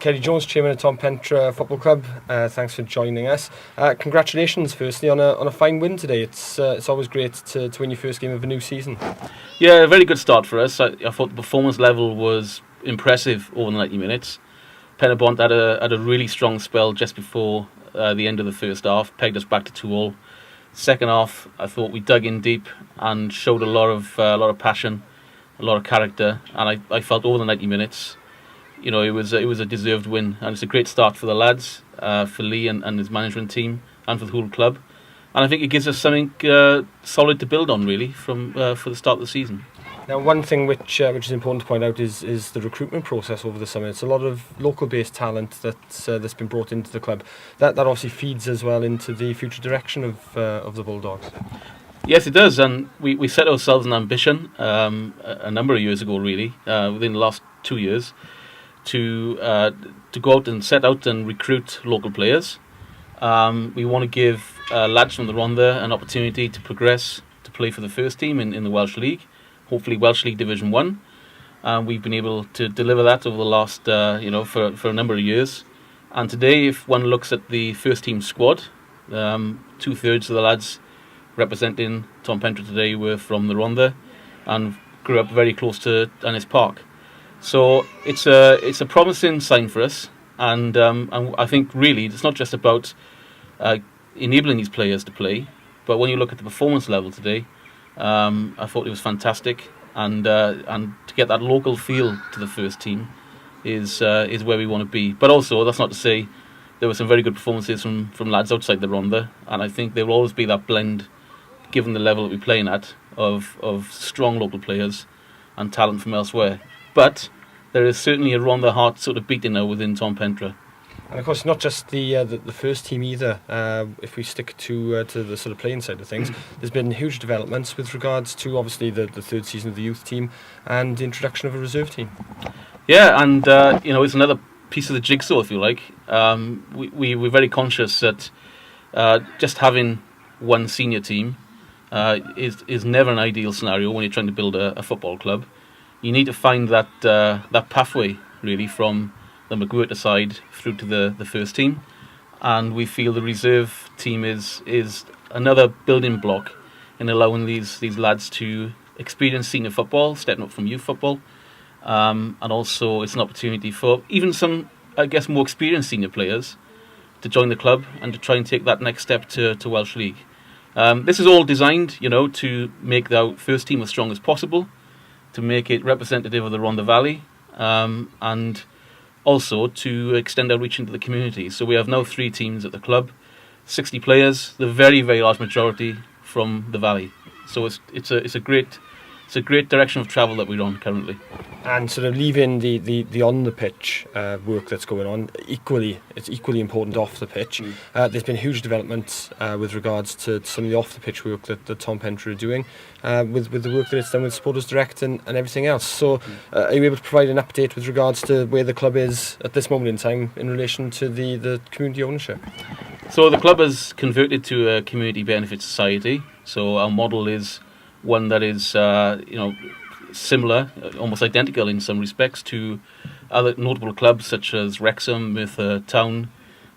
Ceri Jones, Chairman of Pentre Football Club. Thanks for joining us. Congratulations, firstly, on a fine win today. It's always great to win your first game of a new season. Yeah, a very good start for us. I thought the performance level was impressive over the 90 minutes. Pentre had a really strong spell just before the end of the first half, pegged us back to 2-2. Second half, I thought we dug in deep and showed a lot of passion, a lot of character, and I felt over the 90 minutes, it was a deserved win, and it's a great start for the lads, for Lee and his management team, and for the whole club. And I think it gives us something solid to build on, really, for the start of the season. Now, one thing which is important to point out is the recruitment process over the summer. It's a lot of local-based talent that's been brought into the club. That obviously feeds as well into the future direction of the Bulldogs. Yes, it does, and we set ourselves an ambition a number of years ago, really, within the last 2 years, to go out and set out and recruit local players. We want to give lads from the Rhondda an opportunity to progress to play for the first team in the Welsh League, hopefully Welsh League Division 1. We've been able to deliver that over the last, for a number of years. And today, if one looks at the first team squad, 2/3 of the lads representing Pentre today were from the Rhondda and grew up very close to Ynys Park. So it's a promising sign for us, and I think really it's not just about enabling these players to play, but when you look at the performance level today, I thought it was fantastic, and to get that local feel to the first team is where we want to be. But also, that's not to say there were some very good performances from lads outside the Rhondda, and I think there will always be that blend, given the level that we're playing at, of strong local players and talent from elsewhere. But there is certainly a Rhondda heart sort of beating now within Pentre. And of course, not just the first team either. If we stick to the sort of playing side of things, there's been huge developments with regards to obviously the third season of the youth team and the introduction of a reserve team. Yeah, and it's another piece of the jigsaw, if you like. We're very conscious that just having one senior team is never an ideal scenario when you're trying to build a football club. You need to find that pathway, really, from the McWhirter side through to the first team, and we feel the reserve team is another building block in allowing these lads to experience senior football, stepping up from youth football, and also it's an opportunity for even some, I guess, more experienced senior players to join the club and to try and take that next step to Welsh League. This is all designed, to make the first team as strong as possible, to make it representative of the Rhondda Valley, and also to extend our reach into the community. So we have now 3 teams at the club, 60 players, the very, very large majority from the valley. So it's a great direction of travel that we're on currently. And sort of leaving the on the pitch work that's going on, it's equally important off the pitch. There's been huge developments with regards to some of the off the pitch work that Pentre are doing, with the work that it's done with Supporters Direct and everything else. So are you able to provide an update with regards to where the club is at this moment in time in relation to the community ownership? So the club has converted to a community benefit society. So our model is one that is similar, almost identical in some respects to other notable clubs such as Wrexham, Merthyr Town,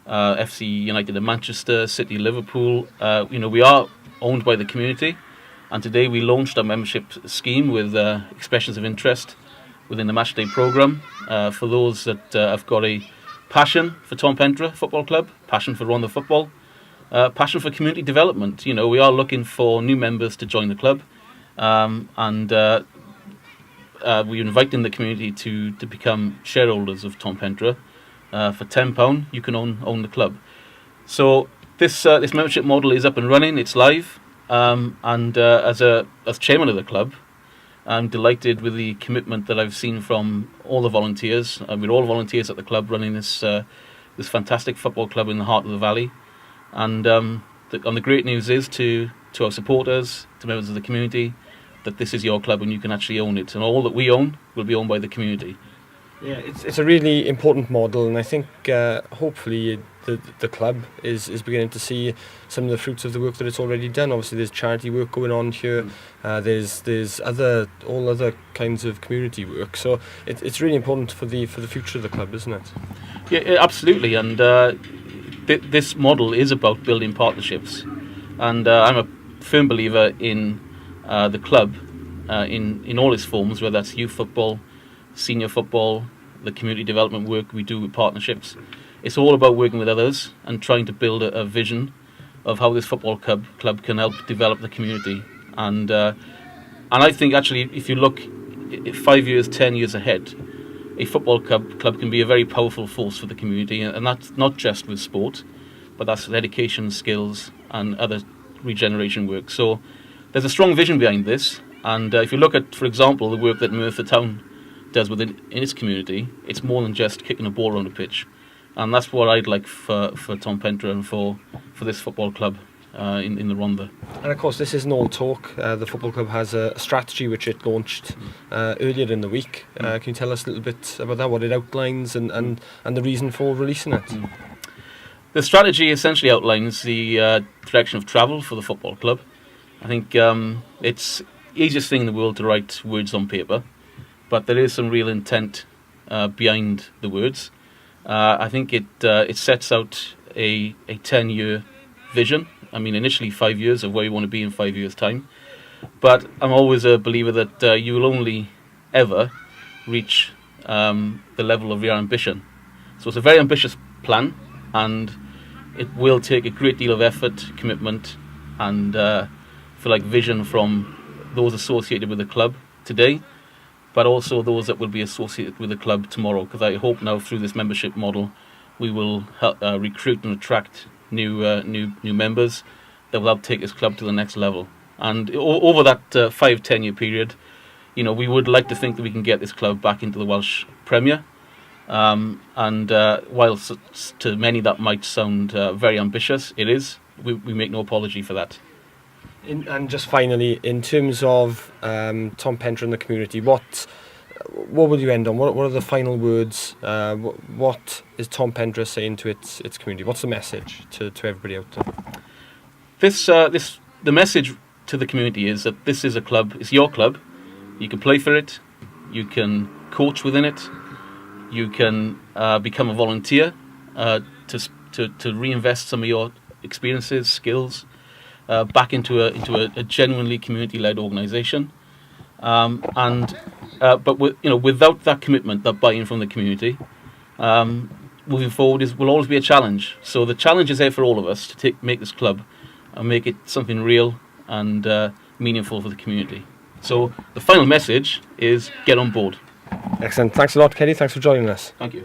FC United of Manchester, City Liverpool. We are owned by the community, and today we launched a membership scheme with expressions of interest within the matchday programme for those that have got a passion for Pentre Football Club, passion for Rhondda football, passion for community development. We are looking for new members to join the club, and we're inviting the community to become shareholders of Pentre. For £10, you can own the club. So this membership model is up and running. It's live, and as chairman of the club, I'm delighted with the commitment that I've seen from all the volunteers. We're all volunteers at the club running this fantastic football club in the heart of the valley. And the great news is to our supporters, to members of the community, that this is your club and you can actually own it. And all that we own will be owned by the community. Yeah, it's a really important model, and I think hopefully the club is beginning to see some of the fruits of the work that it's already done. Obviously, there's charity work going on here. There's all other kinds of community work. So it's really important for the future of the club, isn't it? Yeah, absolutely. And this model is about building partnerships. And I'm a firm believer in the club in all its forms, whether that's youth football, senior football, the community development work we do with partnerships. It's all about working with others and trying to build a vision of how this football club can help develop the community. And I think actually, if you look 5 years, 10 years ahead, a football club can be a very powerful force for the community, and that's not just with sport, but that's with education, skills, and other regeneration work. So there's a strong vision behind this, and if you look at, for example, the work that Merthyr Town does within in its community, it's more than just kicking a ball around a pitch, and that's what I'd like for Tom Pentre and for this football club in the Rhondda. And of course, this isn't all talk. The football club has a strategy which it launched earlier in the week. Can you tell us a little bit about that, what it outlines, and the reason for releasing it? The strategy essentially outlines the direction of travel for the football club. I think it's the easiest thing in the world to write words on paper, but there is some real intent behind the words. I think it sets out a 10-year vision. I mean, initially 5 years of where you want to be in 5 years' time. But I'm always a believer that you will only ever reach the level of your ambition. So it's a very ambitious plan, and it will take a great deal of effort, commitment, and vision from those associated with the club today, but also those that will be associated with the club tomorrow. Because I hope now through this membership model, we will help, recruit and attract new members that will help take this club to the next level. And over that 5-10 year period, we would like to think that we can get this club back into the Welsh Premier. Whilst to many that might sound very ambitious, it is. We make no apology for that. And just finally, in terms of Tom Pentre and the community, what will you end on? What are the final words? What is Tom Pentre saying to its community? What's the message to everybody out there? The message to the community is that this is a club. It's your club. You can play for it. You can coach within it. You can become a volunteer to reinvest some of your experiences, skills back into a genuinely community-led organisation. But without that commitment, that buy-in from the community, moving forward will always be a challenge. So the challenge is there for all of us to make this club and make it something real and meaningful for the community. So the final message is get on board. Excellent. Thanks a lot, Ceri. Thanks for joining us. Thank you.